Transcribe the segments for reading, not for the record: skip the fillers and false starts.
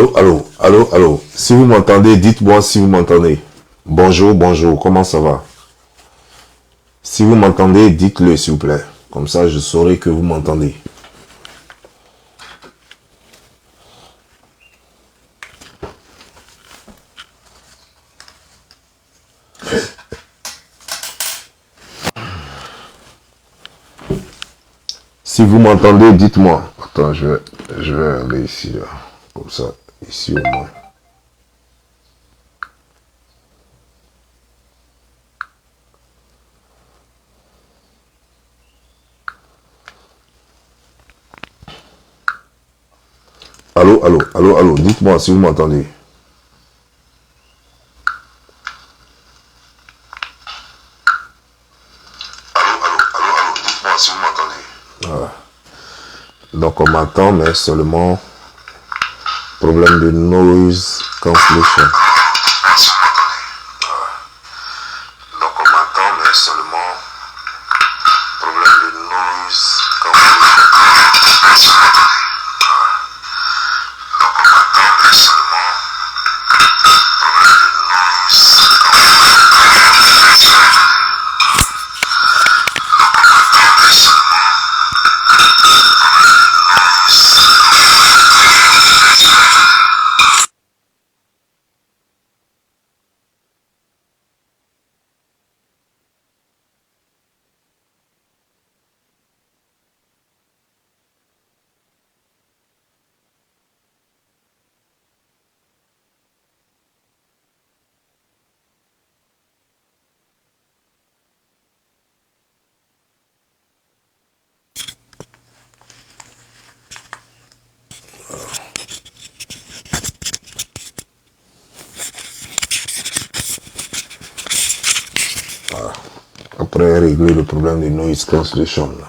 Allô, allô, allô, allô. Si vous m'entendez, dites-moi si vous m'entendez. Bonjour, bonjour, comment ça va? Si vous m'entendez, dites-le s'il vous plaît. Comme ça, je saurai que vous m'entendez. Si vous m'entendez, dites-moi. Attends, je vais aller ici, là. Comme ça, ici au moins. Allô, allô, allô, allô. Dites-moi si vous m'entendez. Dites-moi si vous m'entendez. Voilà. Donc on m'entend, mais seulement problème de noise cancellation. Donc on m'entend, mais seulement problème de noise cancellation. Donc on m'entend, mais seulement problème de noise cancellation. Voilà. Après régler le problème de noise cancellation là.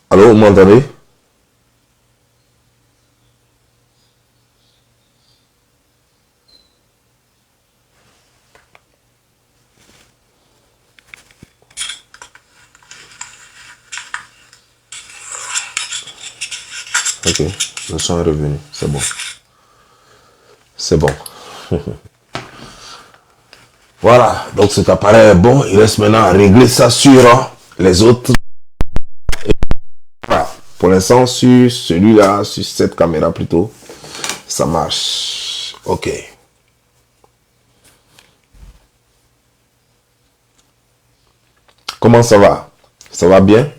Allô, vous m'entendez? Ok, le son est revenu, c'est bon. C'est bon. Voilà, donc cet appareil est bon. Il reste maintenant à régler ça sur les autres. Voilà. Pour l'instant, sur celui-là, sur cette caméra plutôt, ça marche. Ok. Comment ça va? Ça va bien?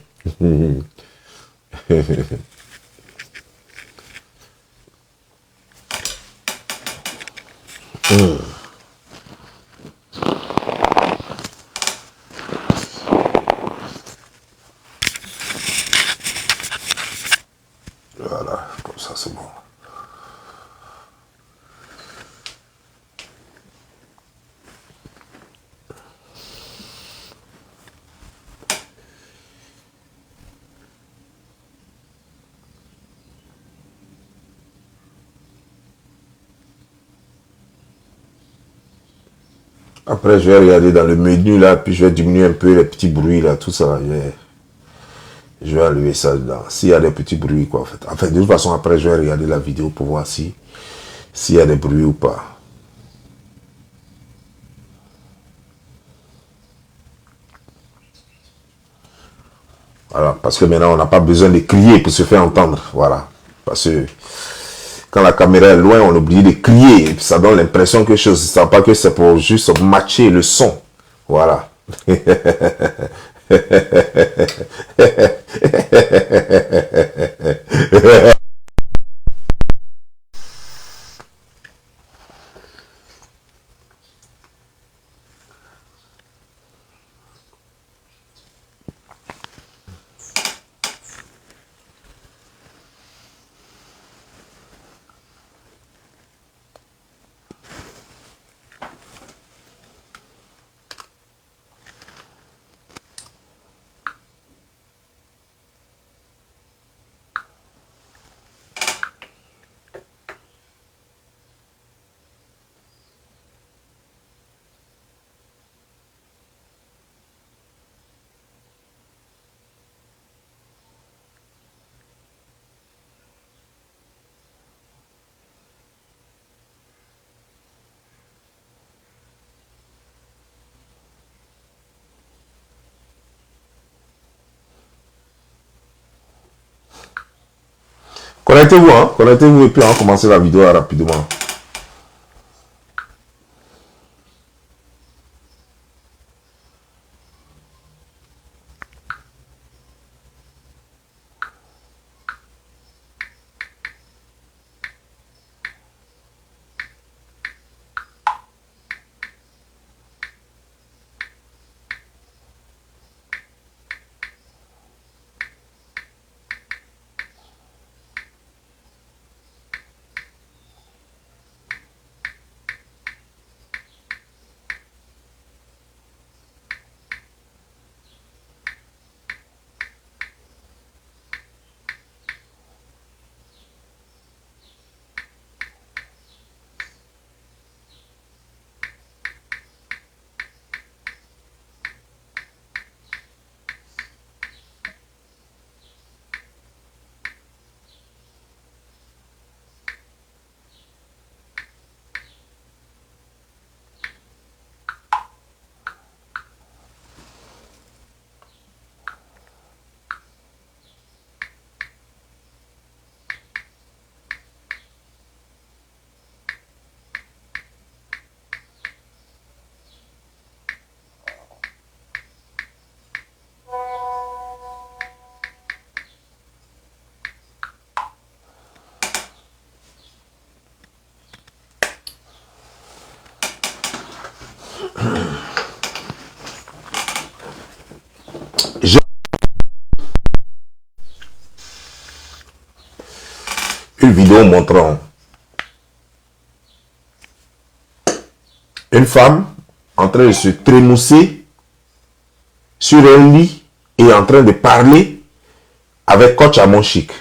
Voilà, comme ça c'est bon. Après, je vais regarder dans le menu là, puis je vais diminuer un peu les petits bruits là, tout ça. Je vais enlever ça dedans. S'il y a des petits bruits, quoi, en fait. Enfin, de toute façon, après, je vais regarder la vidéo pour voir si s'il y a des bruits ou pas. Voilà, parce que maintenant, on n'a pas besoin de crier pour se faire entendre. Voilà. Parce que quand la caméra est loin, on oublie de crier. Et puis ça donne l'impression que chose, ça pas que c'est pour juste matcher le son. Voilà. Connectez-vous, hein. Connectez-vous et puis on va commencer la vidéo rapidement. J'ai une vidéo montrant une femme en train de se trémousser sur un lit et en train de parler avec coach à mon chic.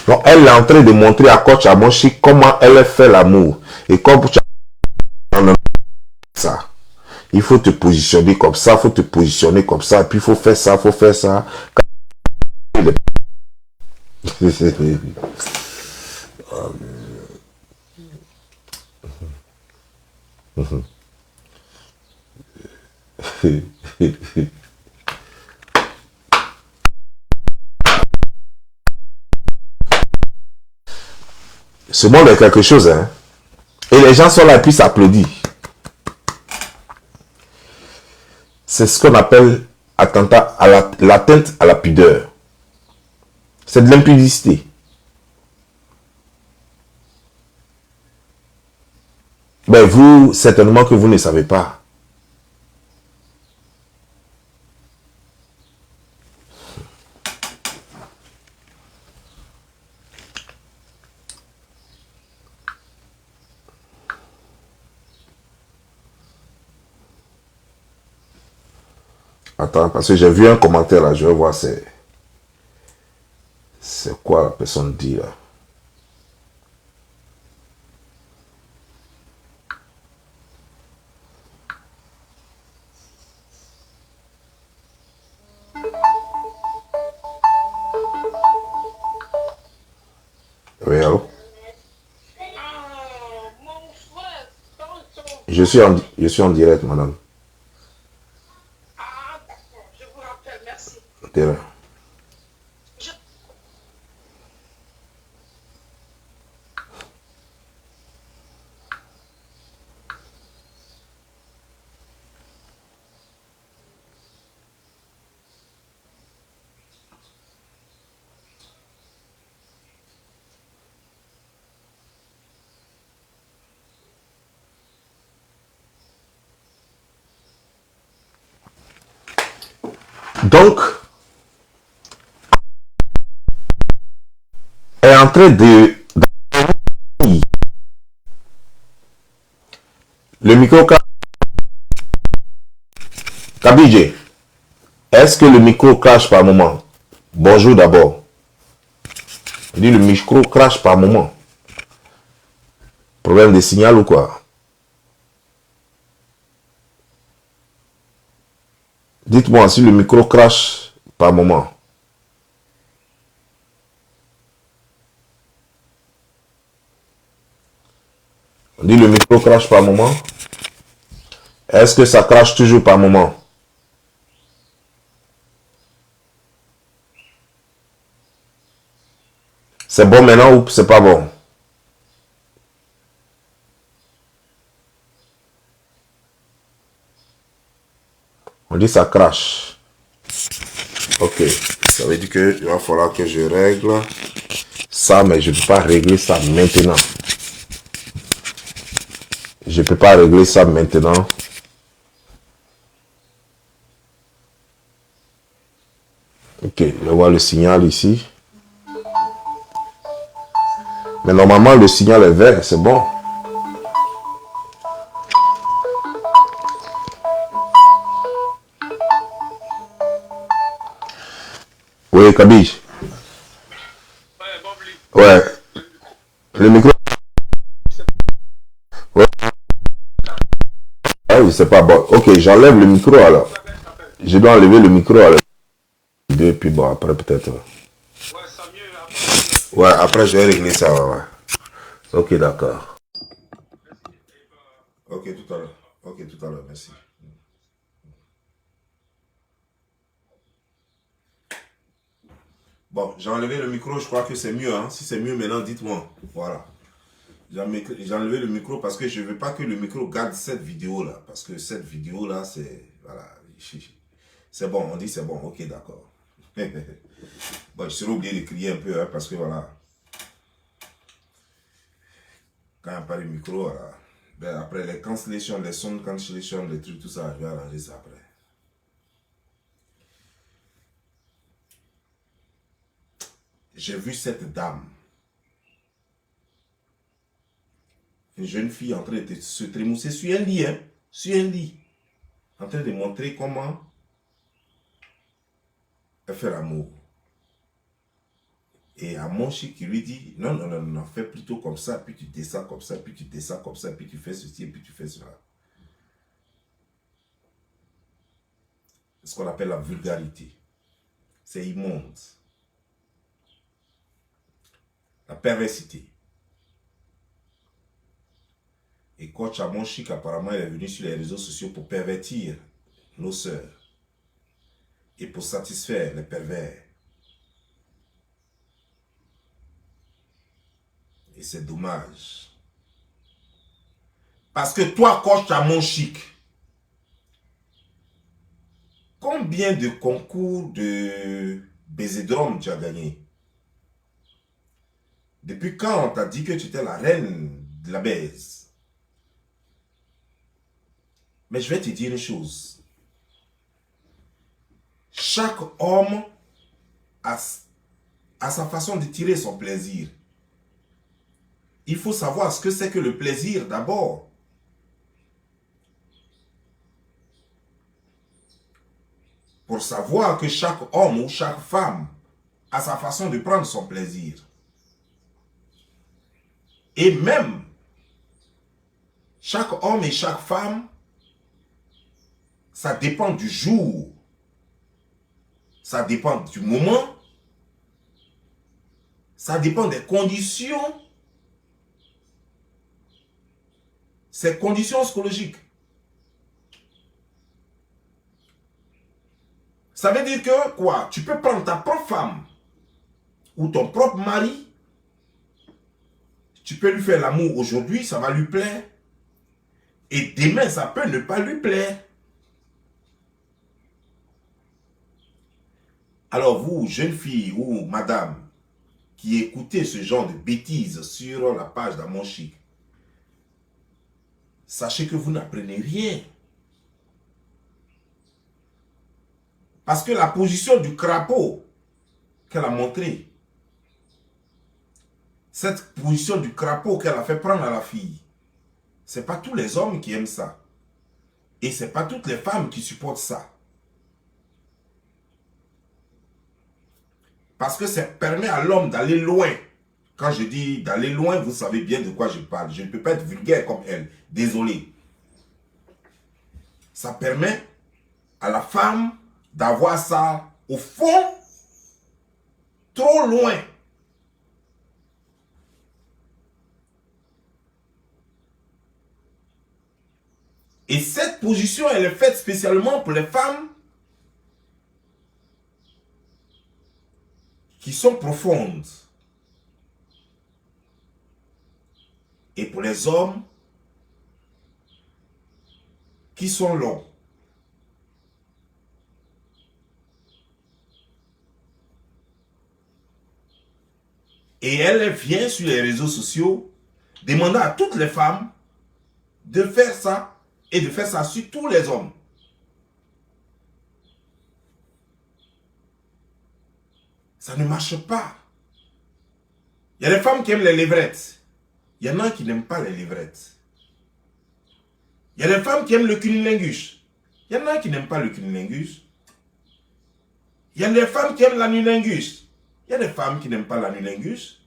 Donc elle est en train de montrer à coach à mon chic comment elle fait l'amour. Et comme ça, il faut te positionner comme ça, il faut te positionner comme ça, et puis il faut faire ça, il faut faire ça. Ce monde est quelque chose, hein. Et les gens sont là et puis s'applaudissent. C'est ce qu'on appelle attentat à l'atteinte à la pudeur. C'est de l'impudicité. Mais vous, certainement que vous ne savez pas. Attends, parce que j'ai vu un commentaire là, je vais voir c'est quoi la personne dit là. Oui, allô? Je suis en direct, madame. Je vous rappelle, merci. T'es là. Donc, elle est en train de... Le micro... Kabidje, est-ce que le micro crache par moment? Bonjour d'abord. Je dis le micro crache par moment. Problème de signal ou quoi? Dites-moi si le micro crache par moment. On dit le micro crache par moment. Est-ce que ça crache toujours par moment? C'est bon maintenant ou c'est pas bon? On dit ça crache. Ok. Ça veut dire que il va falloir que je règle ça, mais je ne peux pas régler ça maintenant. Je ne peux pas régler ça maintenant. Ok, je vois le signal ici. Mais normalement, le signal est vert, c'est bon. Oui, Kabij. Ouais. Le micro. Ouais. Ah oui, c'est pas bon. Ok, j'enlève le micro alors. Je dois enlever le micro alors. Et puis bon, après peut-être. Ouais, après je vais régler ça. Ouais, ouais. Ok, d'accord. Ok, tout à l'heure. Ok, tout à l'heure, merci. Bon, j'ai enlevé le micro, je crois que c'est mieux. Hein. Si c'est mieux maintenant, dites-moi. Voilà. J'ai enlevé le micro parce que je ne veux pas que le micro garde cette vidéo-là. Parce que cette vidéo-là, c'est... Voilà. C'est bon, on dit c'est bon. Ok, d'accord. Bon, je serais obligé de crier un peu, hein, parce que voilà. Quand il n'y a pas de micro, voilà. Ben, après les cancellations, les sound cancellation, les trucs, tout ça, je vais arranger ça après. J'ai vu cette dame. Une jeune fille en train de se trémousser sur un lit, hein. Sur un lit. En train de montrer comment elle fait l'amour. Et à mon chic qui lui dit, non, non, non, non, fais plutôt comme ça, puis tu descends comme ça, puis tu descends comme ça, puis tu fais ceci, et puis tu fais cela. Ce qu'on appelle la vulgarité. C'est immonde. La perversité. Et coach à mon chic, apparemment, il est venu sur les réseaux sociaux pour pervertir nos sœurs et pour satisfaire les pervers. Et c'est dommage. Parce que toi, coach à mon chic, combien de concours de baiser-drum tu as gagné? Depuis quand on t'a dit que tu étais la reine de la baise? Mais je vais te dire une chose. Chaque homme a sa façon de tirer son plaisir. Il faut savoir ce que c'est que le plaisir d'abord. Pour savoir que chaque homme ou chaque femme a sa façon de prendre son plaisir. Et même, chaque homme et chaque femme, ça dépend du jour, ça dépend du moment, ça dépend des conditions, ces conditions psychologiques. Ça veut dire que quoi? Tu peux prendre ta propre femme ou ton propre mari, tu peux lui faire l'amour aujourd'hui, ça va lui plaire. Et demain, ça peut ne pas lui plaire. Alors vous, jeune fille ou madame, qui écoutez ce genre de bêtises sur la page d'Amon Chic, sachez que vous n'apprenez rien. Parce que la position du crapaud qu'elle a montré, cette position du crapaud qu'elle a fait prendre à la fille, ce n'est pas tous les hommes qui aiment ça. Et ce n'est pas toutes les femmes qui supportent ça. Parce que ça permet à l'homme d'aller loin. Quand je dis d'aller loin, vous savez bien de quoi je parle. Je ne peux pas être vulgaire comme elle. Désolé. Ça permet à la femme d'avoir ça au fond, trop loin. Et cette cette position, elle est faite spécialement pour les femmes qui sont profondes. Et pour les hommes qui sont longs. Et elle vient sur les réseaux sociaux demandant à toutes les femmes de faire ça et de faire ça sur tous les hommes. Ça ne marche pas. Il y a des femmes qui aiment les lèvrettes. Il y en a qui n'aiment pas les lèvrettes. Il y a des femmes qui aiment le cunnilingus. Il y en a qui n'aiment pas le cunnilingus. Il y a des femmes qui aiment l'anulingus. Il y a des femmes qui n'aiment pas l'anulingus.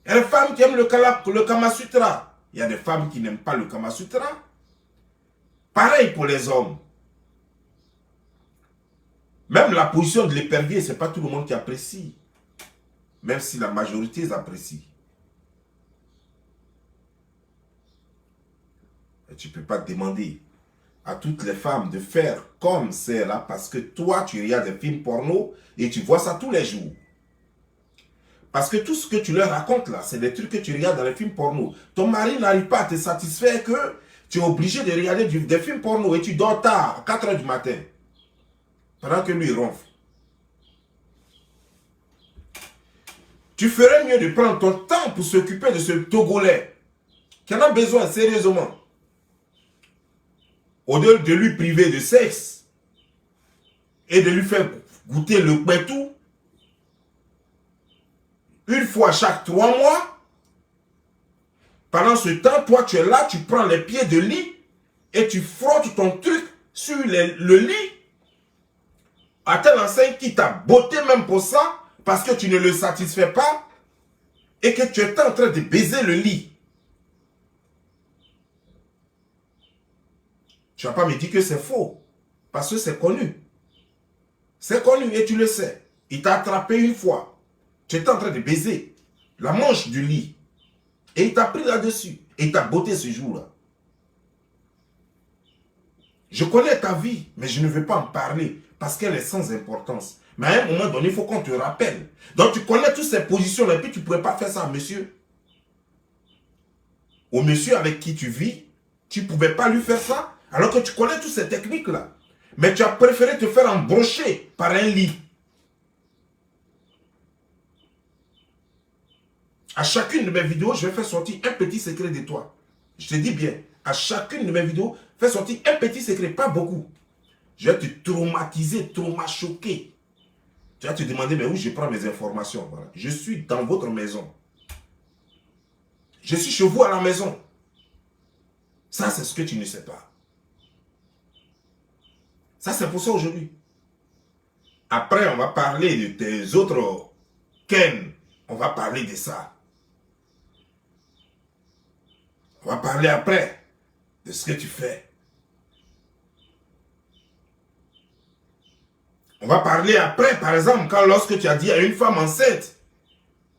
Il y a des femmes qui aiment le Kama Sutra. Il y a des femmes qui n'aiment pas le Kama Sutra. Pareil pour les hommes. Même la position de l'épervier, ce n'est pas tout le monde qui apprécie. Même si la majorité apprécie. Et tu ne peux pas demander à toutes les femmes de faire comme c'est là parce que toi, tu regardes des films porno et tu vois ça tous les jours. Parce que tout ce que tu leur racontes là, c'est des trucs que tu regardes dans les films porno. Ton mari n'arrive pas à te satisfaire que tu es obligé de regarder des films porno et tu dors tard, à 4 h du matin. Pendant que lui, il ronfle. Tu ferais mieux de prendre ton temps pour s'occuper de ce Togolais qui en a besoin sérieusement. Au lieu de lui priver de sexe et de lui faire goûter le pétou une fois chaque 3 mois, pendant ce temps, toi tu es là, tu prends les pieds de lit et tu frottes ton truc sur le lit à telle enseigne qui t'a botté même pour ça parce que tu ne le satisfais pas et que tu es en train de baiser le lit. Tu ne vas pas me dire que c'est faux. Parce que c'est connu. C'est connu et tu le sais. Il t'a attrapé une fois. Tu étais en train de baiser la manche du lit. Et il t'a pris là-dessus. Et il t'a botté ce jour-là. Je connais ta vie, mais je ne veux pas en parler parce qu'elle est sans importance. Mais à un moment donné, il faut qu'on te rappelle. Donc tu connais toutes ces positions-là et puis tu ne pourrais pas faire ça à monsieur. Au monsieur avec qui tu vis, tu ne pouvais pas lui faire ça alors que tu connais toutes ces techniques-là. Mais tu as préféré te faire embrocher par un lit. À chacune de mes vidéos, je vais faire sortir un petit secret de toi. Je te dis bien, à chacune de mes vidéos, fais sortir un petit secret, pas beaucoup. Je vais te traumatiser, choquer. Tu vas te demander, mais où je prends mes informations? Voilà. Je suis dans votre maison. Je suis chez vous à la maison. Ça, c'est ce que tu ne sais pas. Ça, c'est pour ça aujourd'hui. Après, on va parler de tes autres Ken. On va parler de ça. On va parler après de ce que tu fais. On va parler après, par exemple, lorsque tu as dit à une femme enceinte,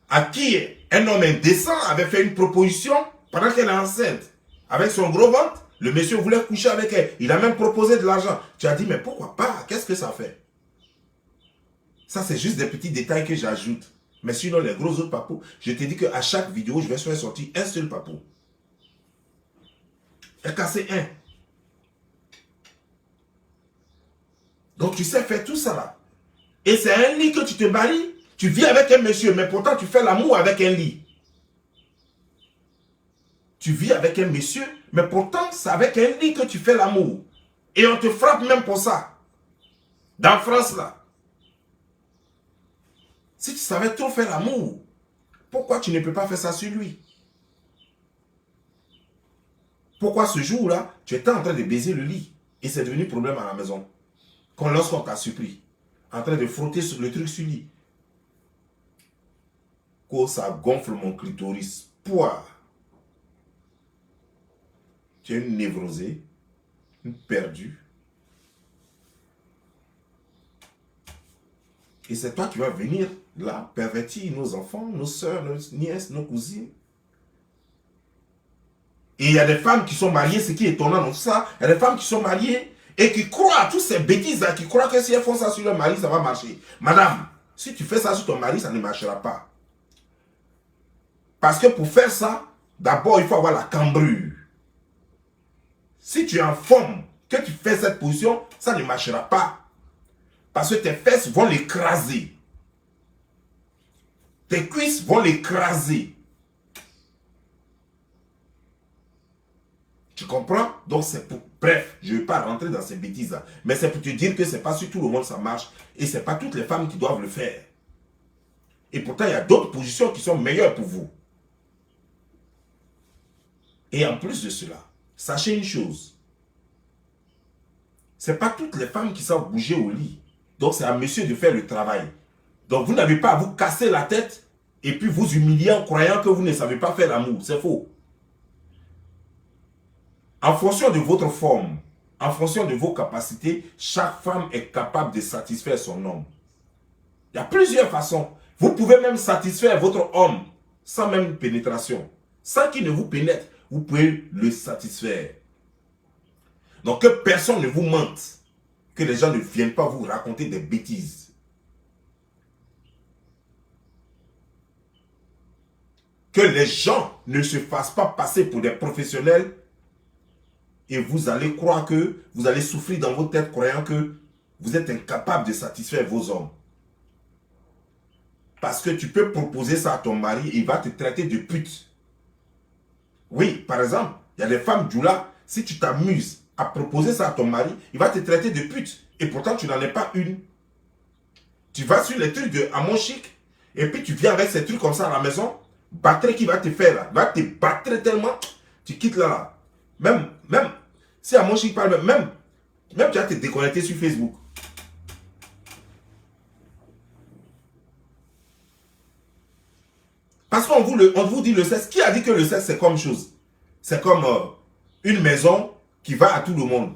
à qui un homme indécent avait fait une proposition pendant qu'elle est enceinte, avec son gros ventre, le monsieur voulait coucher avec elle. Il a même proposé de l'argent. Tu as dit, mais pourquoi pas? Qu'est-ce que ça fait? Ça, c'est juste des petits détails que j'ajoute. Mais sinon, les gros autres papous, je te dis qu'à chaque vidéo, je vais faire sortir un seul papou. Il a cassé un. Donc, tu sais faire tout ça là. Et c'est un lit que tu te maries. Tu vis avec un monsieur, mais pourtant, tu fais l'amour avec un lit. Tu vis avec un monsieur, mais pourtant, c'est avec un lit que tu fais l'amour. Et on te frappe même pour ça. Dans France, là. Si tu savais trop faire l'amour, pourquoi tu ne peux pas faire ça sur lui? Pourquoi ce jour-là, tu étais en train de baiser le lit et c'est devenu problème à la maison? Lorsqu'on t'a surpris, en train de frotter sur le truc sur lui. Quand ça gonfle mon clitoris, poids. Tu es une névrosée, une perdue. Et c'est toi qui vas venir là, pervertir nos enfants, nos soeurs, nos nièces, nos cousines. Et il y a des femmes qui sont mariées, ce qui est étonnant dans tout ça, il y a des femmes qui sont mariées et qui croient à toutes ces bêtises-là, qui croient que si elles font ça sur leur mari, ça va marcher. Madame, si tu fais ça sur ton mari, ça ne marchera pas. Parce que pour faire ça, d'abord, il faut avoir la cambrure. Si tu es en forme, que tu fais cette position, ça ne marchera pas. Parce que tes fesses vont l'écraser. Tes cuisses vont l'écraser. Tu comprends? Donc c'est pour... Bref, je ne vais pas rentrer dans ces bêtises-là. Mais c'est pour te dire que ce n'est pas sur tout le monde ça marche. Et ce n'est pas toutes les femmes qui doivent le faire. Et pourtant, il y a d'autres positions qui sont meilleures pour vous. Et en plus de cela, sachez une chose. Ce n'est pas toutes les femmes qui savent bouger au lit. Donc c'est à monsieur de faire le travail. Donc vous n'avez pas à vous casser la tête et puis vous humilier en croyant que vous ne savez pas faire l'amour. C'est faux. En fonction de votre forme, en fonction de vos capacités, chaque femme est capable de satisfaire son homme. Il y a plusieurs façons. Vous pouvez même satisfaire votre homme sans même pénétration. Sans qu'il ne vous pénètre, vous pouvez le satisfaire. Donc que personne ne vous mente. Que les gens ne viennent pas vous raconter des bêtises. Que les gens ne se fassent pas passer pour des professionnels et vous allez croire que vous allez souffrir dans votre tête croyant que vous êtes incapable de satisfaire vos hommes. Parce que tu peux proposer ça à ton mari et il va te traiter de pute. Oui, par exemple, il y a des femmes Djoula, si tu t'amuses à proposer ça à ton mari, il va te traiter de pute. Et pourtant, tu n'en es pas une. Tu vas sur les trucs de Amon Chic et puis tu viens avec ces trucs comme ça à la maison. Battre qui va te faire là. Il va te battre tellement. Tu quittes là. Même si Amon Chic parle, même tu vas te déconnecter sur Facebook. Parce qu'on vous dit le sexe. Qui a dit que le sexe c'est comme chose? C'est comme une maison qui va à tout le monde.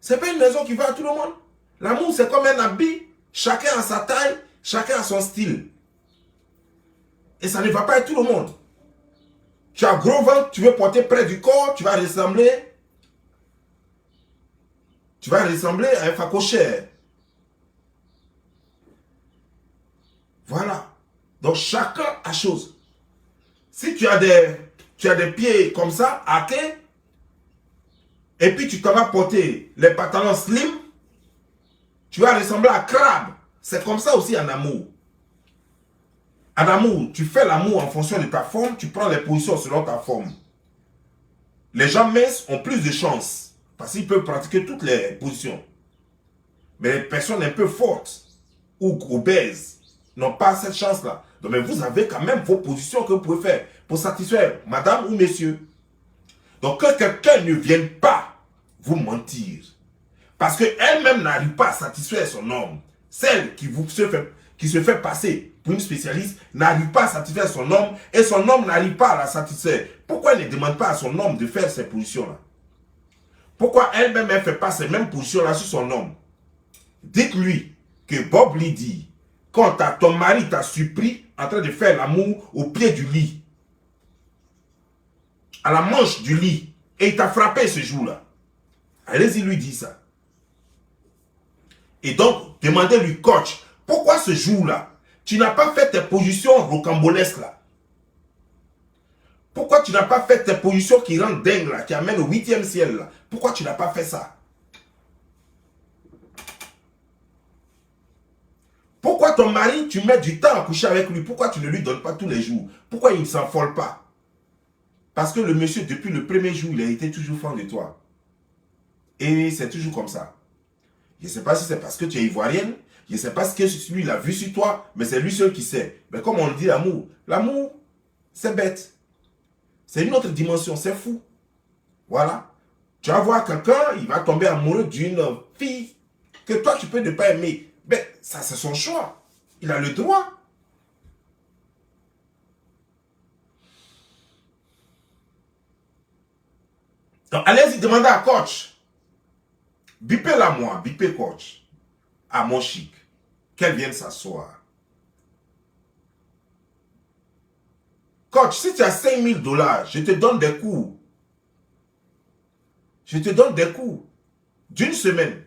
C'est pas une maison qui va à tout le monde. L'amour c'est comme un habit. Chacun a sa taille, chacun a son style. Et ça ne va pas à tout le monde. Tu as gros ventre, tu veux porter près du corps, tu vas ressembler à un facochère. Voilà. Donc chacun a chose. Si tu as des pieds comme ça, hackés, et puis tu t'en vas porter les pantalons slim, tu vas ressembler à crabe. C'est comme ça aussi en amour. En amour, tu fais l'amour en fonction de ta forme, tu prends les positions selon ta forme. Les gens minces ont plus de chance, parce qu'ils peuvent pratiquer toutes les positions. Mais les personnes un peu fortes ou obèses n'ont pas cette chance-là. Donc, mais vous avez quand même vos positions que vous pouvez faire pour satisfaire madame ou monsieur. Donc, que quelqu'un ne vienne pas vous mentir, parce qu'elle-même n'arrive pas à satisfaire son homme. Celle qui se fait passer pour une spécialiste n'arrive pas à satisfaire son homme et son homme n'arrive pas à la satisfaire. Pourquoi elle ne demande pas à son homme de faire ces positions-là? Pourquoi elle-même elle ne fait pas ces mêmes positions-là sur son homme? Dites-lui que Bob lui dit, quand ton mari t'a surpris en train de faire l'amour au pied du lit, à la manche du lit, et il t'a frappé ce jour-là. Allez-y lui dire ça. Et donc, demandez-lui, coach, pourquoi ce jour-là, tu n'as pas fait tes positions rocambolesques là? Pourquoi tu n'as pas fait tes positions qui rendent dingue là, qui amènent au 8e ciel là? Pourquoi tu n'as pas fait ça? Pourquoi ton mari, tu mets du temps à coucher avec lui? Pourquoi tu ne lui donnes pas tous les jours? Pourquoi il ne s'envole pas? Parce que le monsieur, depuis le premier jour, il a été toujours fan de toi. Et c'est toujours comme ça. Je ne sais pas si c'est parce que tu es ivoirienne, je ne sais pas ce que lui il a vu sur toi, mais c'est lui seul qui sait. Mais comme on le dit, l'amour, c'est bête. C'est une autre dimension, c'est fou. Voilà. Tu vas voir quelqu'un, il va tomber amoureux d'une fille que toi tu peux ne pas aimer. Mais ça c'est son choix. Il a le droit. Donc allez-y, demandez à coach. Bipez-la moi, bipez coach. À mon chic. Qu'elle vienne s'asseoir. Coach, si tu as 5 000 $, je te donne des cours. Je te donne des cours d'une semaine.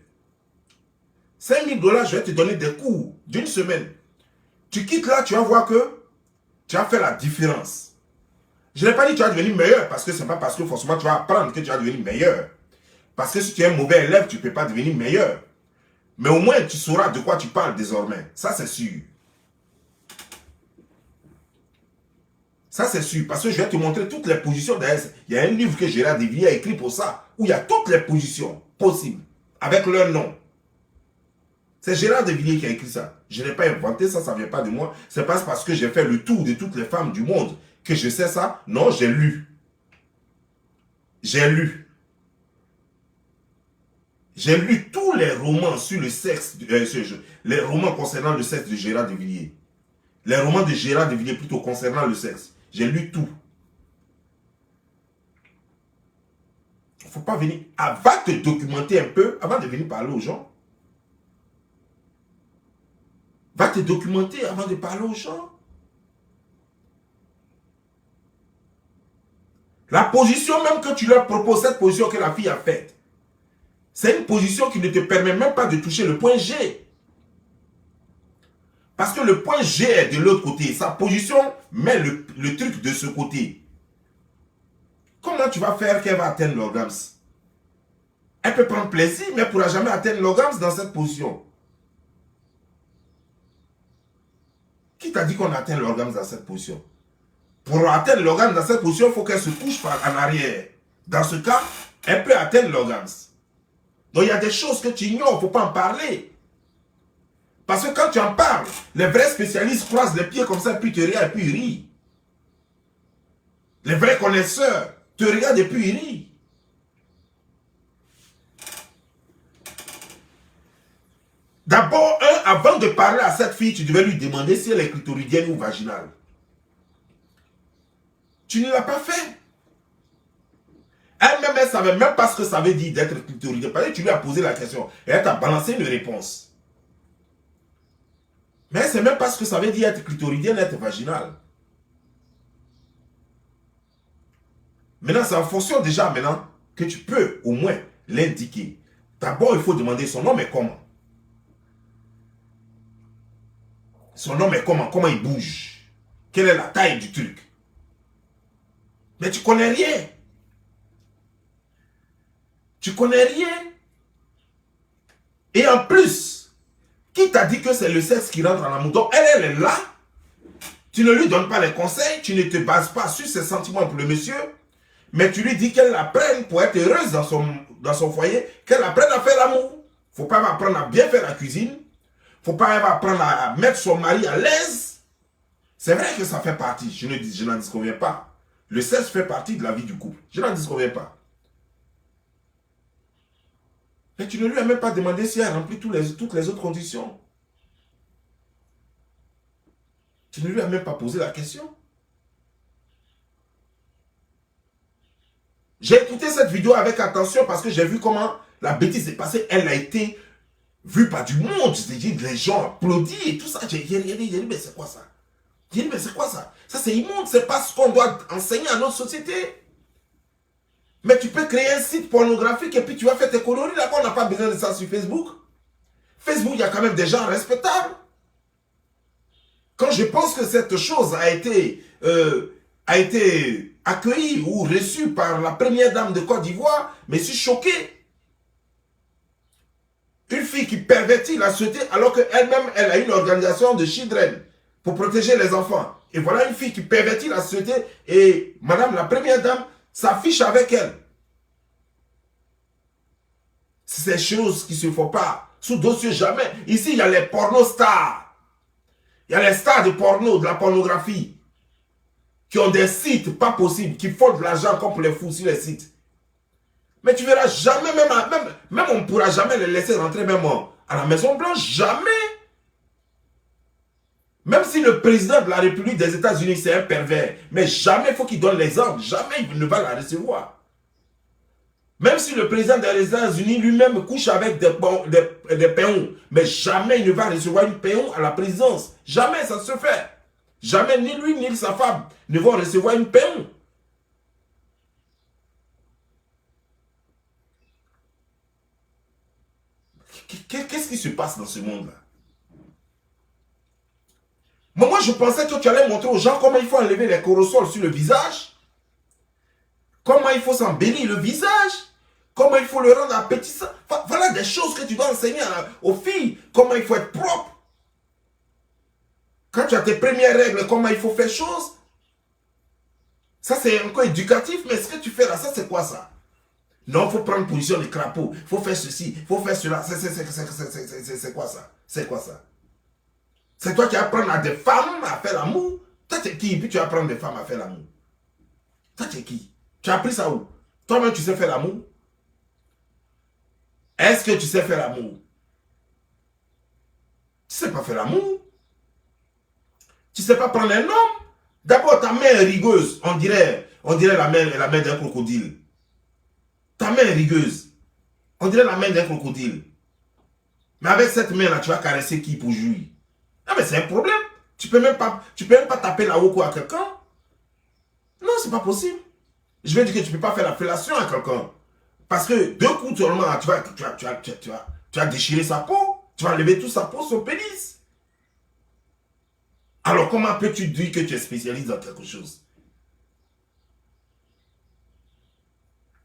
5 000 $, je vais te donner des cours d'une semaine. Tu quittes là, tu vas voir que tu as fait la différence. Je n'ai pas dit que tu vas devenir meilleur, parce que ce n'est pas parce que forcément tu vas apprendre que tu vas devenir meilleur. Parce que si tu es un mauvais élève, tu ne peux pas devenir meilleur. Mais au moins, tu sauras de quoi tu parles désormais. Ça, c'est sûr. Ça, c'est sûr. Parce que je vais te montrer toutes les positions derrière. Il y a un livre que Gérard de Villiers a écrit pour ça, où il y a toutes les positions possibles, avec leur nom. C'est Gérard de Villiers qui a écrit ça. Je n'ai pas inventé ça, ça ne vient pas de moi. C'est pas parce que j'ai fait le tour de toutes les femmes du monde que je sais ça. Non, j'ai lu. J'ai lu. J'ai lu tous les romans sur le sexe, les romans concernant le sexe de Gérard de Villiers. Les romans de Gérard de Villiers plutôt concernant le sexe. J'ai lu tout. Il ne faut pas venir. Va te documenter un peu avant de venir parler aux gens. Va te documenter avant de parler aux gens. La position même que tu leur proposes, cette position que la fille a faite, c'est une position qui ne te permet même pas de toucher le point G. Parce que le point G est de l'autre côté. Sa position met le truc de ce côté. Comment tu vas faire qu'elle va atteindre l'orgasme? Elle peut prendre plaisir, mais elle ne pourra jamais atteindre l'orgasme dans cette position. Qui t'a dit qu'on atteint l'orgasme dans cette position? Pour atteindre l'orgasme dans cette position, il faut qu'elle se couche en arrière. Dans ce cas, elle peut atteindre l'orgasme. Donc il y a des choses que tu ignores, il ne faut pas en parler. Parce que quand tu en parles, les vrais spécialistes croisent les pieds comme ça, puis te regardent et puis ils rient. Les vrais connaisseurs te regardent et puis ils rient. D'abord, avant de parler à cette fille, tu devais lui demander si elle est clitoridienne ou vaginale. Tu ne l'as pas fait. Elle-même, elle ne savait même pas ce que ça veut dire d'être clitoridienne. Parce que tu lui as posé la question et elle t'a balancé une réponse. Mais elle ne sait même pas ce que ça veut dire être clitoridienne, être vaginale. Maintenant, c'est en fonction déjà maintenant que tu peux au moins l'indiquer. D'abord, il faut demander son nom et comment. Son nom est comment? Comment il bouge? Quelle est la taille du truc? Mais tu connais rien. Tu connais rien. Et en plus, qui t'a dit que c'est le sexe qui rentre en amour? Donc elle est là. Tu ne lui donnes pas les conseils. Tu ne te bases pas sur ses sentiments pour le monsieur. Mais tu lui dis qu'elle apprenne pour être heureuse dans son foyer. Qu'elle apprenne à faire l'amour. Il ne faut pas apprendre à bien faire la cuisine. Il ne faut pas apprendre à mettre son mari à l'aise. C'est vrai que ça fait partie. Je n'en disconviens pas. Le sexe fait partie de la vie du couple. Je n'en disconviens pas. Mais tu ne lui as même pas demandé si elle remplit toutes les autres conditions. Tu ne lui as même pas posé la question. J'ai écouté cette vidéo avec attention parce que j'ai vu comment la bêtise est passée. Elle a été vue par du monde. C'est-à-dire les gens applaudissent et tout ça. J'ai dit, mais c'est quoi ça? J'ai dit, mais c'est quoi ça? Ça c'est immonde. C'est pas ce qu'on doit enseigner à notre société. Mais tu peux créer un site pornographique et puis tu vas faire tes conneries. Là-bas, on n'a pas besoin de ça sur Facebook. Facebook, il y a quand même des gens respectables. Quand je pense que cette chose a été accueillie ou reçue par la première dame de Côte d'Ivoire, mais je suis choqué. Une fille qui pervertit la société alors qu'elle-même, elle a une organisation de children pour protéger les enfants. Et voilà une fille qui pervertit la société et madame la première dame s'affiche avec elle. C'est ces choses qui ne se font pas sous dossier jamais. Ici, il y a les porno-stars. Il y a les stars de porno, de la pornographie, qui ont des sites pas possibles, qui font de l'argent comme pour les fous sur les sites. Mais tu verras jamais, même on ne pourra jamais les laisser rentrer même à la Maison Blanche, jamais. Même si le président de la République des États-Unis c'est un pervers, mais jamais il faut qu'il donne l'exemple, jamais il ne va la recevoir. Même si le président des États-Unis lui-même couche avec des péons, mais jamais il ne va recevoir une péon à la présidence. Jamais ça se fait. Jamais ni lui ni sa femme ne vont recevoir une peine. Qu'est-ce qui se passe dans ce monde-là? Moi, je pensais que tu allais montrer aux gens comment il faut enlever les corosols sur le visage. Comment il faut s'embellir le visage. Comment il faut le rendre appétissant. Voilà des choses que tu dois enseigner aux filles. Comment il faut être propre. Quand tu as tes premières règles, comment il faut faire chose. Ça, c'est encore éducatif. Mais ce que tu fais là, ça, c'est quoi ça? Non, il faut prendre position de crapaud. Il faut faire ceci. Il faut faire cela. C'est quoi ça? C'est quoi ça? C'est toi qui apprends à des femmes à faire l'amour. Toi, tu es qui? Puis tu apprends des femmes à faire l'amour. Toi, tu es qui? Tu as appris ça où? Toi-même, tu sais faire l'amour? Est-ce que tu sais faire l'amour? Tu sais pas faire l'amour? Tu sais pas prendre un homme? D'abord, ta main est rigueuse. On dirait la main d'un crocodile. Ta main est rigueuse. On dirait la main d'un crocodile. Mais avec cette main-là, tu vas caresser qui pour jouir? Ah, mais c'est un problème. Tu peux même pas taper la haut à quelqu'un. Non, c'est pas possible. Je vais dire que tu peux pas faire la fellation à quelqu'un. Parce que deux coups seulement, tu vas déchirer sa peau. Tu vas enlever toute sa peau, son pénis. Alors comment peux-tu dire que tu es spécialiste dans quelque chose?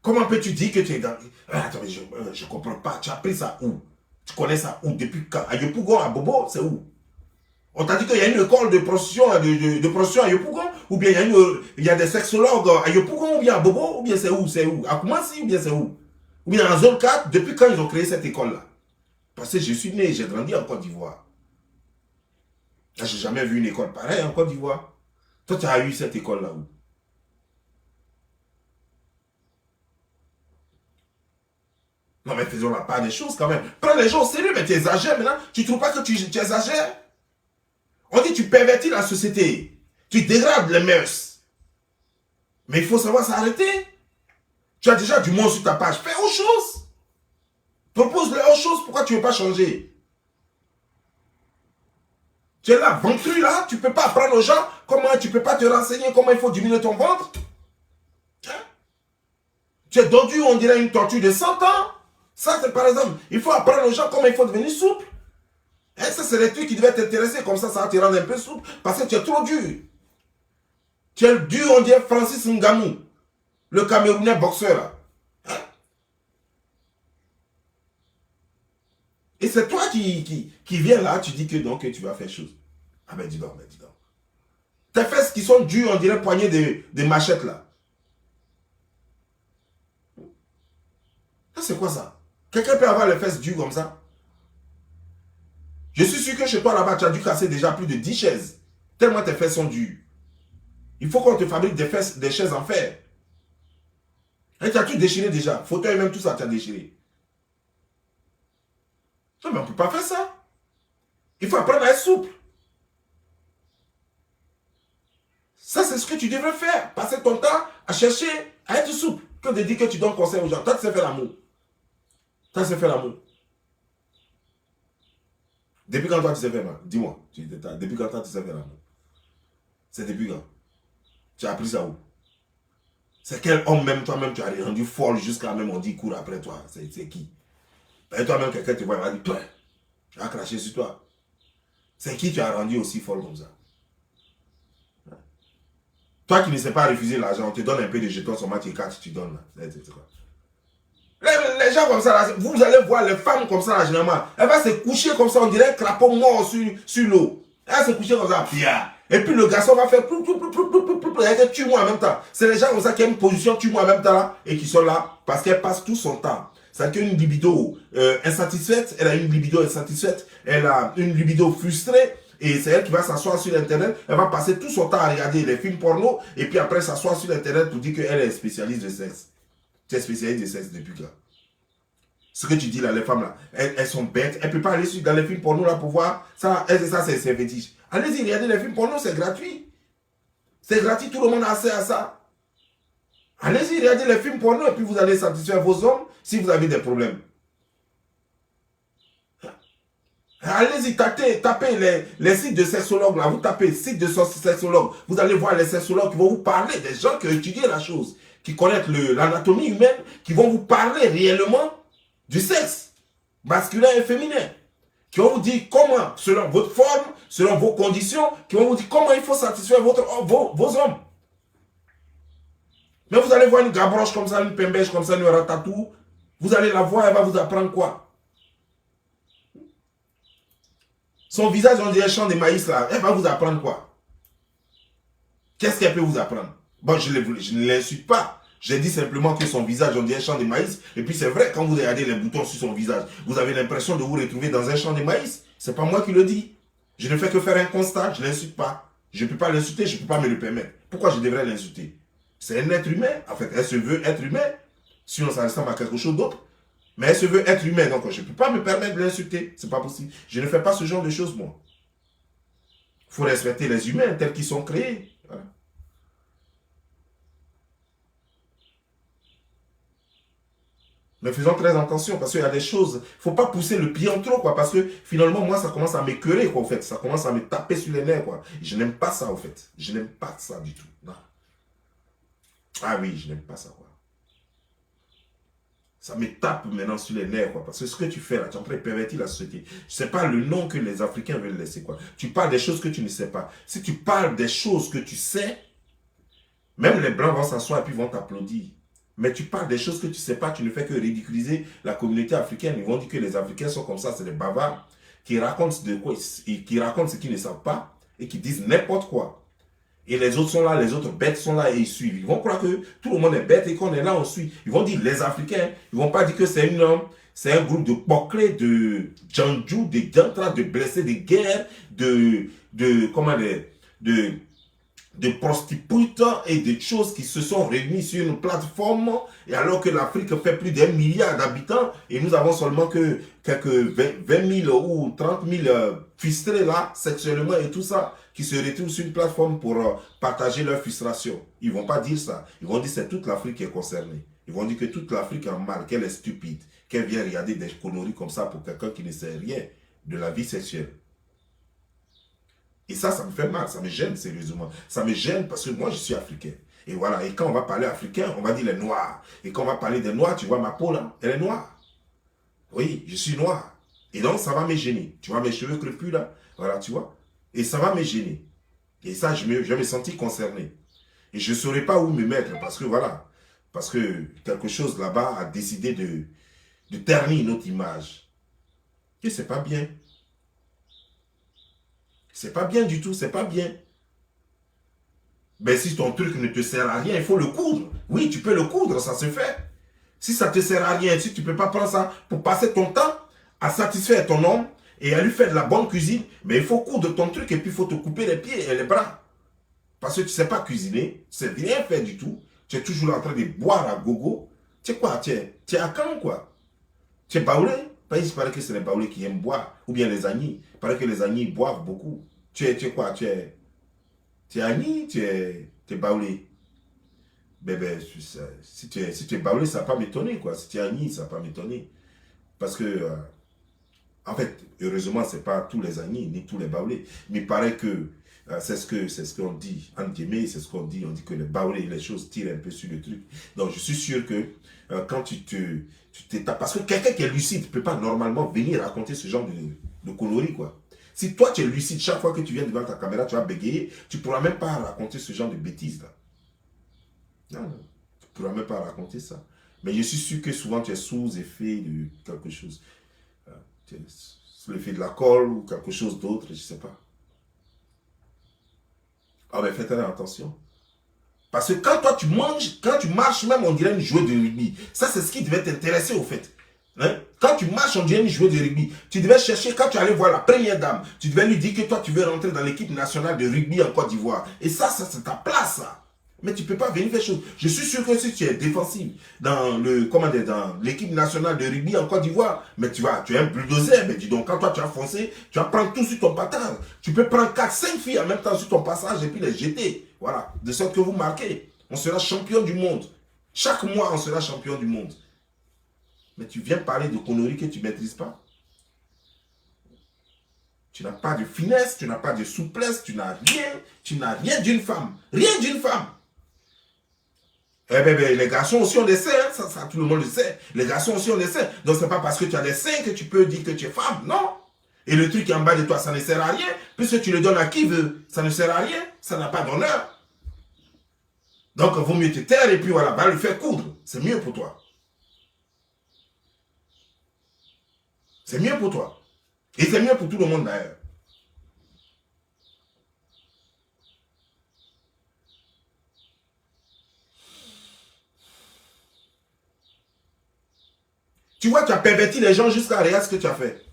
Comment peux-tu dire que tu es dans... Ah, attends, mais je ne comprends pas. Tu as appris ça où? Tu connais ça où? Depuis quand? À Yopougon, à Bobo, c'est où? On t'a dit qu'il y a une école de prostitution, de prostitution à Yopougon? Ou bien il y a des sexologues à Yopougon? Ou bien à Bobo? Ou bien c'est où? C'est où? À Koumassi? Ou bien c'est où? Ou bien en zone 4? Depuis quand ils ont créé cette école-là? Parce que je suis né, j'ai grandi en Côte d'Ivoire. Je n'ai jamais vu une école pareille en Côte d'Ivoire. Toi, tu as eu cette école-là où? Non, mais faisons la part des choses quand même. Prends les gens au sérieux, mais tu exagères maintenant. Tu ne trouves pas que tu exagères? On dit que tu pervertis la société. Tu dégrades les mœurs. Mais il faut savoir s'arrêter. Tu as déjà du monde sur ta page. Fais autre chose. Propose-leur autre chose. Pourquoi tu ne veux pas changer? Tu es là, ventru là. Tu ne peux pas apprendre aux gens comment, tu ne peux pas te renseigner comment il faut diminuer ton ventre. Hein? Tu es dodu, on dirait une tortue de 100 ans. Ça, c'est par exemple, il faut apprendre aux gens comment il faut devenir souple. Et ça, c'est des trucs qui devaient t'intéresser. Comme ça va te rendre un peu souple. Parce que tu es trop dur. Tu es dur, on dirait Francis Ngamou. Le Camerounais boxeur là. Hein? Et c'est toi qui viens là, tu dis que donc tu vas faire chose. Ah ben dis donc, ben dis donc. Tes fesses qui sont dures, on dirait poignées de machettes là. Ça c'est quoi ça? Quelqu'un peut avoir les fesses dures comme ça? Je suis sûr que chez toi là-bas, tu as dû casser déjà plus de 10 chaises. Tellement tes fesses sont dures. Il faut qu'on te fabrique des chaises en fer. Et tu as tout déchiré déjà. Fauteuil même, tout ça, tu as déchiré. Non, mais on ne peut pas faire ça. Il faut apprendre à être souple. Ça, c'est ce que tu devrais faire. Passer ton temps à chercher à être souple. Que de dire que tu donnes conseil aux gens. Toi, tu sais faire l'amour. Toi, tu sais faire l'amour. Depuis quand toi, tu sais faire l'amour? Dis-moi. Depuis quand toi, tu sais faire l'amour? C'est depuis quand? Tu as appris ça où? C'est quel homme même toi-même tu as rendu folle jusqu'à même on dit court après toi? C'est qui? Et toi-même quelqu'un te voit et va dire toi, tu as craché sur toi. C'est qui tu as rendu aussi folle comme ça? Toi qui ne sais pas refuser l'argent, on te donne un peu de jetons sur ma carte, tu donnes là. C'est quoi? Les gens comme ça, là, vous allez voir les femmes comme ça, là, généralement, elle va se coucher comme ça, on dirait un crapaud mort sur l'eau. Elle va se coucher comme ça, pia. Et puis le garçon va faire et tue-moi en même temps. C'est les gens comme ça qui aiment une position tue-moi en même temps là, et qui sont là parce qu'elle passe tout son temps. C'est qu'une libido insatisfaite, elle a une libido insatisfaite, elle a une libido frustrée, et c'est elle qui va s'asseoir sur Internet, elle va passer tout son temps à regarder les films porno, et puis après s'asseoir sur Internet pour dire qu'elle est spécialiste de sexe. Tu es spécialiste de sexe depuis quand? Ce que tu dis là, les femmes là, elles sont bêtes, elles ne peuvent pas aller dans les films porno là pour voir, ça c'est fétiche. Allez-y, regardez les films porno, c'est gratuit. C'est gratuit, tout le monde a accès à ça. Allez-y, regardez les films porno et puis vous allez satisfaire vos hommes si vous avez des problèmes. Allez-y, tapez les sites de sexologues, là. Vous tapez sites de sexologues. Vous allez voir les sexologues qui vont vous parler, des gens qui ont étudié la chose, qui connaissent l'anatomie humaine, qui vont vous parler réellement du sexe, masculin et féminin. Qui vont vous dire comment, selon votre forme, selon vos conditions, qui vont vous dire comment il faut satisfaire vos hommes. Mais vous allez voir une gabroche comme ça, une pembèche comme ça, une ratatou, vous allez la voir, elle va vous apprendre quoi? Son visage, on dirait un champ de maïs là. Elle va vous apprendre quoi? Qu'est-ce qu'elle peut vous apprendre? Bon, je ne l'insulte pas. J'ai dit simplement que son visage, on dirait un champ de maïs. Et puis c'est vrai, quand vous regardez les boutons sur son visage, vous avez l'impression de vous retrouver dans un champ de maïs. C'est pas moi qui le dis. Je ne fais que faire un constat, je ne l'insulte pas. Je ne peux pas l'insulter, je ne peux pas me le permettre. Pourquoi je devrais l'insulter? C'est un être humain. En fait, elle se veut être humain. Sinon, ça ressemble à quelque chose d'autre. Mais elle se veut être humaine, donc je ne peux pas me permettre de l'insulter. C'est pas possible. Je ne fais pas ce genre de choses, moi. Il faut respecter les humains tels qu'ils sont créés. Voilà. Mais faisons très attention, parce qu'il y a des choses, il ne faut pas pousser le pied en trop, quoi, parce que finalement, moi, ça commence à m'écœurer, quoi, en fait. Ça commence à me taper sur les nerfs, quoi. Je n'aime pas ça, en fait. Je n'aime pas ça du tout. Non. Ah oui, je n'aime pas ça, quoi. Ça me tape maintenant sur les nerfs, quoi. Parce que ce que tu fais là, tu es en train de pervertir la société. Je ne sais pas le nom que les Africains veulent laisser, quoi. Tu parles des choses que tu ne sais pas. Si tu parles des choses que tu sais, même les Blancs vont s'asseoir et puis vont t'applaudir. Mais tu parles des choses que tu ne sais pas, tu ne fais que ridiculiser la communauté africaine. Ils vont dire que les Africains sont comme ça, c'est des bavards qui racontent de quoi, qui racontent ce qu'ils ne savent pas et qui disent n'importe quoi. Et les autres sont là, les autres bêtes sont là et ils suivent. Ils vont croire que tout le monde est bête et qu'on est là, on suit. Ils vont dire les Africains, ils ne vont pas dire que c'est un groupe de poclés, de Djandjou, de Diantra, de blessés de guerre, de prostituées et de choses qui se sont réunies sur une plateforme, et alors que l'Afrique fait plus d'1 milliard d'habitants, et nous avons seulement que quelques 20 000 ou 30 000 frustrés là, sexuellement et tout ça, qui se retrouvent sur une plateforme pour partager leur frustration. Ils ne vont pas dire ça. Ils vont dire que c'est toute l'Afrique qui est concernée. Ils vont dire que toute l'Afrique a mal, qu'elle est stupide, qu'elle vient regarder des conneries comme ça pour quelqu'un qui ne sait rien de la vie sexuelle. Et ça me fait mal, ça me gêne sérieusement. Ça me gêne parce que moi, je suis africain. Et voilà, et quand on va parler africain, on va dire les noirs. Et quand on va parler des noirs, tu vois ma peau là, elle est noire. Oui, je suis noir. Et donc, ça va me gêner. Tu vois mes cheveux crépus là, voilà, tu vois. Et ça va me gêner. Et ça, je vais me sentir concerné. Et je ne saurais pas où me mettre parce que voilà, parce que quelque chose là-bas a décidé de ternir notre image. Et c'est pas bien. C'est pas bien du tout, c'est pas bien. Ben si ton truc ne te sert à rien, il faut le coudre. Oui, tu peux le coudre, ça se fait. Si ça te sert à rien, si tu ne peux pas prendre ça pour passer ton temps à satisfaire ton homme et à lui faire de la bonne cuisine, mais il faut coudre ton truc et puis il faut te couper les pieds et les bras. Parce que tu ne sais pas cuisiner, tu ne sais rien faire du tout. Tu es toujours en train de boire à gogo. Tu sais quoi, tu es à Caen quoi. Tu es baoulé. Il paraît que c'est les baoulés qui aiment boire. Ou bien les agnis. Il paraît que les agnis boivent beaucoup. Tu es quoi, tu es agnis, tu es baoulé. Ben, si tu es baoulé, ça ne va pas m'étonner quoi. Si tu es agnis, ça ne va pas m'étonner. Parce que, en fait, heureusement, ce n'est pas tous les agnis, ni tous les baoulés. Mais il paraît que c'est ce qu'on dit, entre guillemets, c'est ce qu'on dit. On dit que les baoulés, les choses tirent un peu sur le truc. Donc, je suis sûr que quand tu t'étapes, parce que quelqu'un qui est lucide ne peut pas normalement venir raconter ce genre de conneries, quoi. Si toi, tu es lucide, chaque fois que tu viens devant ta caméra, tu vas bégayer, tu ne pourras même pas raconter ce genre de bêtises, là. Non, tu ne pourras même pas raconter ça. Mais je suis sûr que souvent, tu es sous effet de quelque chose. Tu es sous l'effet de la colle ou quelque chose d'autre, je ne sais pas. Ah ben faites très attention. Parce que quand toi tu manges, quand tu marches même, on dirait une joueuse de rugby. Ça, c'est ce qui devait t'intéresser au fait. Hein? Quand tu marches, on dirait une joueuse de rugby. Tu devais chercher, quand tu allais voir la première dame, tu devais lui dire que toi, tu veux rentrer dans l'équipe nationale de rugby en Côte d'Ivoire. Et ça c'est ta place, ça. Mais tu ne peux pas venir faire chose. Je suis sûr que si tu es défensif dans l'équipe nationale de rugby en Côte d'Ivoire, mais tu es un bulldozer. Mais dis donc, quand toi tu as foncé, tu vas prendre tout sur ton passage. Tu peux prendre 4, 5 filles en même temps sur ton passage et puis les jeter. Voilà. De sorte que vous marquez. On sera champion du monde. Chaque mois, on sera champion du monde. Mais tu viens parler de conneries que tu ne maîtrises pas. Tu n'as pas de finesse, tu n'as pas de souplesse, tu n'as rien d'une femme. Rien d'une femme. Eh bien, les garçons aussi ont des seins, hein, ça tout le monde le sait. Les garçons aussi ont des seins. Donc c'est pas parce que tu as des seins que tu peux dire que tu es femme, non. Et le truc en bas de toi, ça ne sert à rien. Puisque tu le donnes à qui veut, ça ne sert à rien. Ça n'a pas d'honneur. Donc il vaut mieux te taire et puis voilà, va le faire coudre. C'est mieux pour toi. C'est mieux pour toi. Et c'est mieux pour tout le monde d'ailleurs. Tu vois, tu as perverti les gens jusqu'à regarder ce que tu as fait.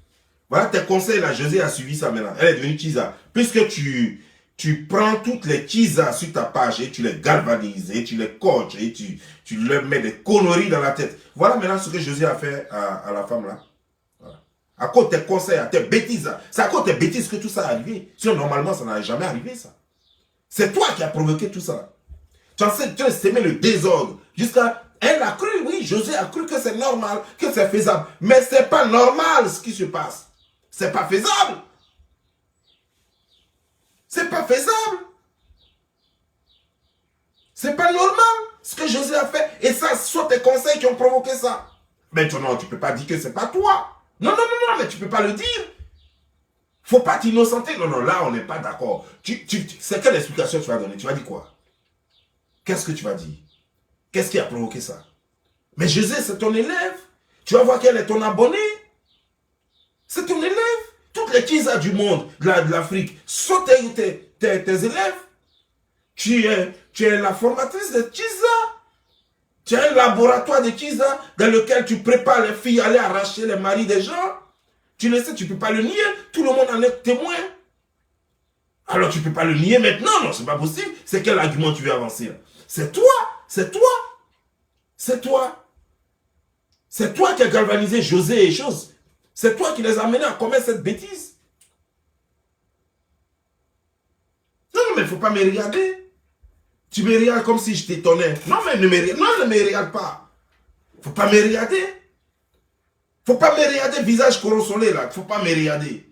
Voilà tes conseils là, José a suivi ça maintenant. Elle est devenue Chiza. Puisque tu prends toutes les Chiza sur ta page et tu les galvanises et tu les coaches et tu leur mets des conneries dans la tête. Voilà maintenant ce que José a fait à la femme là. Voilà. À cause de tes conseils, à tes bêtises. C'est à cause de tes bêtises que tout ça est arrivé. Sinon normalement ça n'aurait jamais arrivé ça. C'est toi qui as provoqué tout ça. Tu as semé le désordre jusqu'à... Elle a cru, oui, José a cru que c'est normal, que c'est faisable. Mais ce n'est pas normal ce qui se passe. C'est pas faisable. C'est pas faisable. C'est pas normal ce que José a fait. Et ça, ce sont tes conseils qui ont provoqué ça. Mais non, tu peux pas dire que c'est pas toi. Non, mais tu peux pas le dire. Faut pas t'innocenter. Non, là, on n'est pas d'accord. C'est quelle explication tu vas donner? Tu vas dire quoi? Qu'est-ce que tu vas dire? Qu'est-ce qui a provoqué ça? Mais José, c'est ton élève. Tu vas voir qu'elle est ton abonné. C'est ton élève. Toutes les Chiza du monde, de l'Afrique, sont tes élèves. Tu es la formatrice de Chiza. Tu as un laboratoire de Chiza dans lequel tu prépares les filles à aller arracher les maris des gens. Tu le sais, tu ne peux pas le nier. Tout le monde en est témoin. Alors tu ne peux pas le nier maintenant. Non, c'est pas possible. C'est quel argument tu veux avancer? C'est toi. C'est toi. C'est toi. C'est toi qui as galvanisé José et choses. C'est toi qui les as amenés à commettre cette bêtise. Non, mais il ne faut pas me regarder. Tu me regardes comme si je t'étonnais. Non, mais ne me regarde pas. Il ne faut pas me regarder. Il ne faut pas me regarder visage corrosolé là. Il ne faut pas me regarder.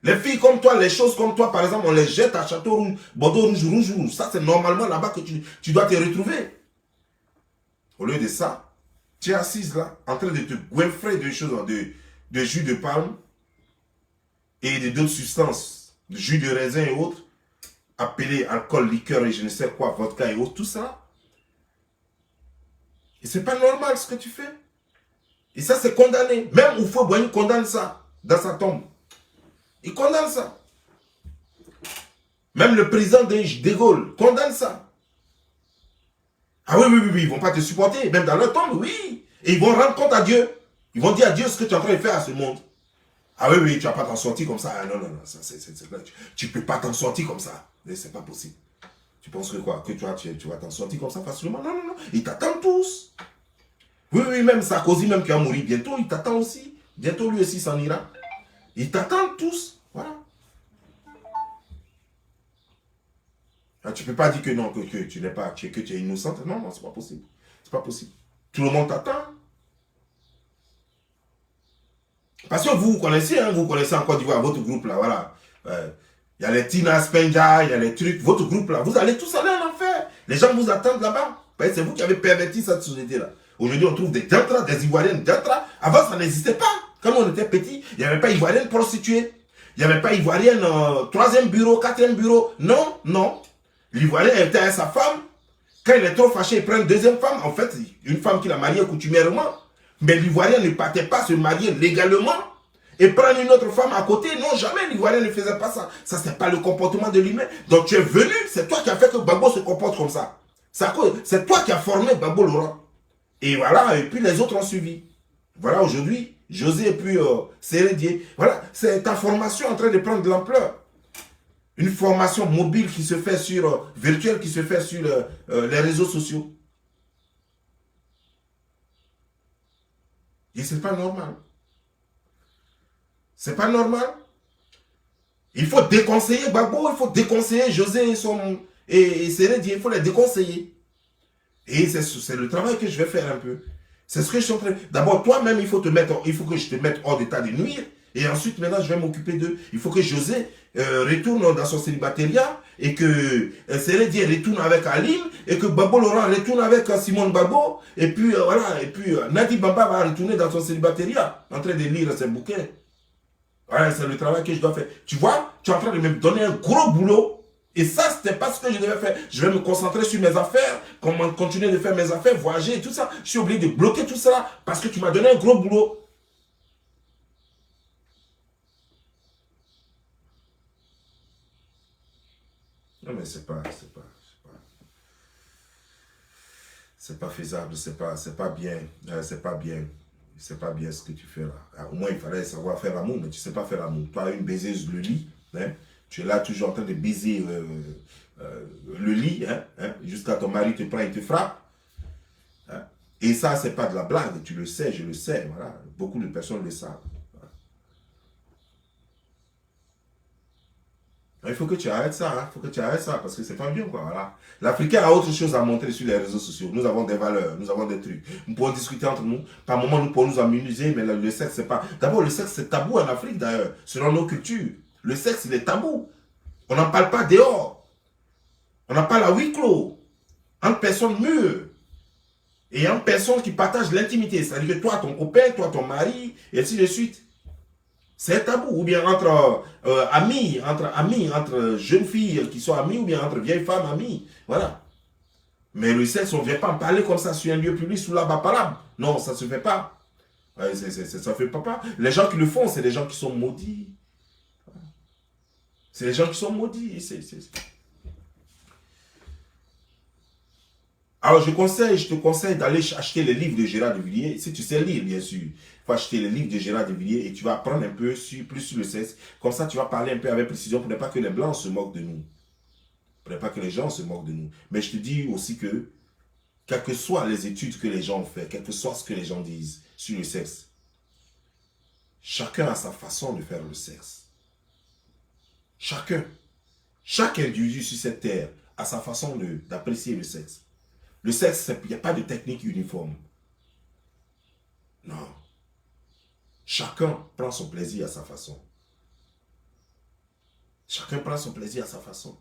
Les filles comme toi, les choses comme toi, par exemple, on les jette à Château Rouge, Bordeaux rouge. Ça, c'est normalement là-bas que tu dois te retrouver. Au lieu de ça, tu es assise là, en train de te goinfrer de choses, de jus de palme et d'autres substances, de jus de raisin et autres, appelés alcool, liqueur et je ne sais quoi, vodka et autres, tout ça. Et c'est pas normal ce que tu fais. Et ça, c'est condamné. Même Oufo-Boigny condamne ça dans sa tombe. Il condamne ça. Même le président de Gaulle condamne ça. Ah oui, ils ne vont pas te supporter, même dans leur tombe, oui. Et ils vont rendre compte à Dieu. Ils vont dire à Dieu ce que tu es en train de faire à ce monde. Ah oui, tu ne vas pas t'en sortir comme ça. Ah, non, tu ne peux pas t'en sortir comme ça. C'est pas possible. Tu penses que quoi? Que tu vas t'en sortir comme ça facilement? Non. Ils t'attendent tous. Oui, même Sarkozy, même qui va mourir bientôt, il t'attend aussi. Bientôt, lui aussi s'en ira. Ils t'attendent tous. Voilà. Ah, tu ne peux pas dire que non, que tu n'es pas, que tu es innocente. Non, c'est pas possible. C'est pas possible. Tout le monde t'attend. Parce que vous connaissez en Côte d'Ivoire, votre groupe là, voilà. Il y a les Tina Spenja, il y a les trucs, votre groupe là, vous allez tous aller en enfer. Les gens vous attendent là-bas. C'est vous qui avez perverti cette société là. Aujourd'hui, on trouve des Diantras, des Ivoiriennes Diantras. Avant, ça n'existait pas. Quand on était petit, il n'y avait pas Ivoirienne prostituée. Il n'y avait pas Ivoirienne 3e bureau, 4e bureau. Non. L'Ivoirien était à sa femme. Quand il est trop fâché, il prend une deuxième femme. En fait, une femme qu'il a mariée coutumièrement. Mais l'Ivoirien ne partait pas se marier légalement et prendre une autre femme à côté. Non, jamais l'Ivoirien ne faisait pas ça. Ça, c'est pas le comportement de l'humain. Donc, tu es venu, c'est toi qui as fait que Gbagbo se comporte comme ça. C'est toi qui as formé Gbagbo Laurent. Et voilà, et puis les autres ont suivi. Voilà, aujourd'hui, José et puis Sérédier. Voilà, c'est ta formation en train de prendre de l'ampleur. Une formation mobile qui se fait sur, virtuelle qui se fait sur les réseaux sociaux. Et c'est pas normal. C'est pas normal. Il faut déconseiller Gbagbo, il faut déconseiller José et Sérédier, il faut les déconseiller. Et c'est le travail que je vais faire un peu. C'est ce que je suis en train de... D'abord, toi-même, il faut que je te mette hors d'état de nuire. Et ensuite, maintenant, je vais m'occuper d'eux. Il faut que José retourne dans son célibataire et que Sérédie retourne avec Aline et que Babo Laurent retourne avec Simone Babo. Et puis, voilà. Et puis, Nadi Bamba va retourner dans son célibataire en train de lire ses bouquins. Voilà, c'est le travail que je dois faire. Tu vois, tu es en train de me donner un gros boulot. Et ça, c'était pas ce que je devais faire. Je vais me concentrer sur mes affaires, continuer de faire mes affaires, voyager et tout ça. Je suis obligé de bloquer tout ça parce que tu m'as donné un gros boulot. Non, mais c'est pas faisable, c'est pas bien, c'est pas bien. C'est pas bien ce que tu fais là. Au moins, il fallait savoir faire l'amour, mais tu sais pas faire l'amour. Toi, une baiseuse le lit, hein? Tu es là toujours en train de baiser le lit, hein? Jusqu'à ton mari te prend et te frappe. Hein? Et ça, c'est pas de la blague, tu le sais, je le sais. Voilà. Beaucoup de personnes le savent. Il faut que tu arrêtes ça, hein? Il faut que tu arrêtes ça, parce que c'est pas bien, quoi, voilà. L'Africain a autre chose à montrer sur les réseaux sociaux. Nous avons des valeurs, nous avons des trucs. Nous pouvons discuter entre nous. Par moments, nous pouvons nous amuser, mais le sexe, c'est pas... D'abord, le sexe, c'est tabou en Afrique, d'ailleurs, selon nos cultures. Le sexe, il est tabou. On n'en parle pas dehors. On en parle à huis clos. Entre personnes mûres. Et entre personnes qui partagent l'intimité. C'est-à-dire que toi, ton copain, toi, ton mari, et ainsi de suite. C'est tabou, ou bien entre amis, entre jeunes filles qui sont amies, ou bien entre vieilles femmes amies. Voilà. Mais le sexe, on ne vient pas en parler comme ça sur un lieu public, sous la baparab. Non, ça ne se fait pas. Ouais, ça ne fait pas. Les gens qui le font, c'est des gens qui sont maudits. C'est les gens qui sont maudits. Alors, je te conseille d'aller acheter les livres de Gérard de Villiers. Si tu sais lire, bien sûr. Il faut acheter les livres de Gérard de Villiers et tu vas apprendre un peu plus sur le sexe. Comme ça, tu vas parler un peu avec précision pour ne pas que les Blancs se moquent de nous. Pour ne pas que les gens se moquent de nous. Mais je te dis aussi que, quelles que soient les études que les gens ont fait, quel que soit ce que les gens disent sur le sexe, chacun a sa façon de faire le sexe. Chacun. Chaque individu sur cette terre a sa façon d'apprécier le sexe. Le sexe, il n'y a pas de technique uniforme. Non. Chacun prend son plaisir à sa façon. Chacun prend son plaisir à sa façon.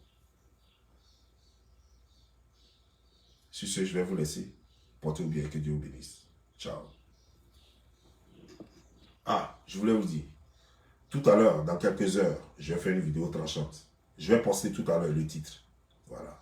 Sur ce, je vais vous laisser. Portez-vous bien, que Dieu vous bénisse. Ciao. Ah, je voulais vous dire. Tout à l'heure, dans quelques heures, je vais faire une vidéo tranchante. Je vais poster tout à l'heure le titre. Voilà.